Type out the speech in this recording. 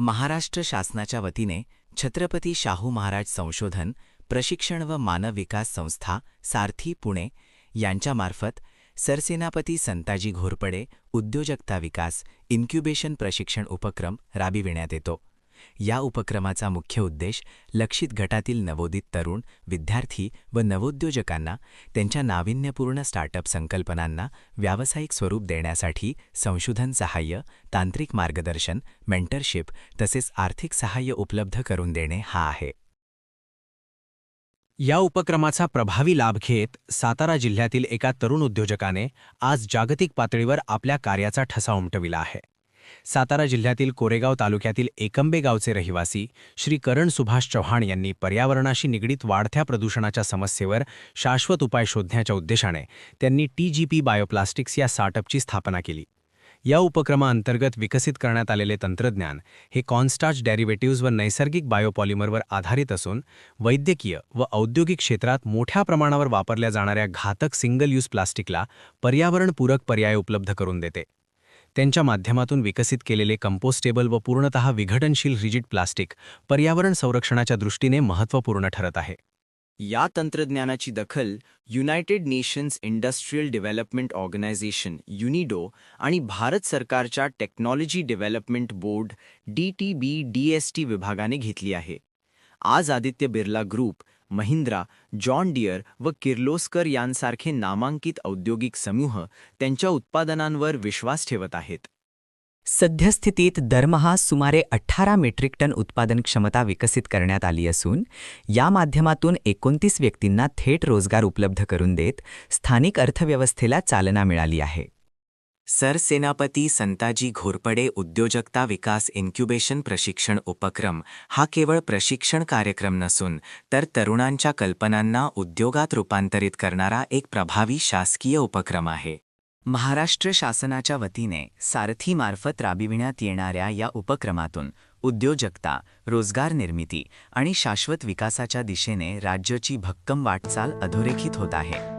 महाराष्ट्र शासनाच्या वतीने छत्रपती शाहू महाराज संशोधन, प्रशिक्षण व मानव विकास संस्था सारथी पुणे यांच्यामार्फत सरसेनापती संताजी घोरपडे उद्योजकता विकास इन्क्युबेशन प्रशिक्षण उपक्रम राबविण्यात येतो। या उपक्रमाचा मुख्य उद्देश लक्षित गटातील नवोदित तरुण, विद्यार्थी व नवोद्योजकांना त्यांच्या नाविन्यपूर्ण स्टार्टअप संकल्पनांना व्यावसायिक स्वरूप देण्यासाठी संशोधन सहाय्य, तांत्रिक मार्गदर्शन, मेंटरशिप तसेच आर्थिक सहाय्य उपलब्ध करून देणे हा आहे। या उपक्रमाचा प्रभावी लाभ घेत सातारा जिल्ह्यातील एका तरुण उद्योजकाने आज जागतिक पातळीवर आपल्या कार्याचा ठसा उमटविला आहे। सातारा जिल्ह्यातील कोरेगाव तालुक्यातील एकंबे गावचे रहिवासी श्री करण सुभाष चव्हाण यांनी पर्यावरणाशी निगडीत वाढत्या प्रदूषणाच्या समस्येवर शाश्वत उपाय शोधण्याच्या उद्देशाने त्यांनी TGP बायोप्लास्टिक्स या स्टार्टअपची स्थापना केली। या उपक्रमाअंतर्गत विकसित करण्यात आलेले तंत्रज्ञान हे कॉर्नस्टार्च डेरिव्हेटिव्ह्ज व नैसर्गिक बायोपॉलिमरवर आधारित असून वैद्यकीय व औद्योगिक क्षेत्रात मोठ्या प्रमाणावर वापरल्या जाणाऱ्या घातक सिंगल यूज प्लास्टिकला पर्यावरणपूरक पर्याय उपलब्ध करून देते। त्यांच्या माध्यमातून विकसित केलेले कंपोस्टेबल व पूर्णतः विघटनशील रिजिड प्लास्टिक पर्यावरण संरक्षणाच्या दृष्टीने महत्त्वपूर्ण ठरत आहे। या तंत्रज्ञानाची दखल United Nations industrial development organisation UNIDO आणि भारत सरकारच्या टेक्नॉलॉजी डेव्हलपमेंट बोर्ड DTBDST विभागाने घेतली आहे। आज Aditya Birla group, Mahindra, John Deere व किर्लोस्कर यांसारखे नामांकित औद्योगिक समूह त्यांच्या उत्पादनांवर विश्वास ठेवत आहेत। सद्यस्थितीत दरमहा सुमारे 18 मेट्रिक टन उत्पादन क्षमता विकसित करण्यात आली असून या माध्यमातून 29 व्यक्तींना थेट रोजगार उपलब्ध करून देत स्थानिक अर्थव्यवस्थेला चालना मिळाली आहे। सरसेनापती संताजी घोरपडे उद्योजकता विकास इन्क्युबेशन प्रशिक्षण उपक्रम हा केवळ प्रशिक्षण कार्यक्रम नसून तर तरुणांच्या कल्पनांना उद्योगात रूपांतरित करणारा एक प्रभावी शासकीय उपक्रम आहे। महाराष्ट्र शासनाच्या वतीने सारथीमार्फत राबविण्यात येणाऱ्या या उपक्रमातून उद्योजकता, रोजगार निर्मिती आणि शाश्वत विकासाच्या दिशेने राज्याची भक्कम वाटचाल अधोरेखित होत आहे।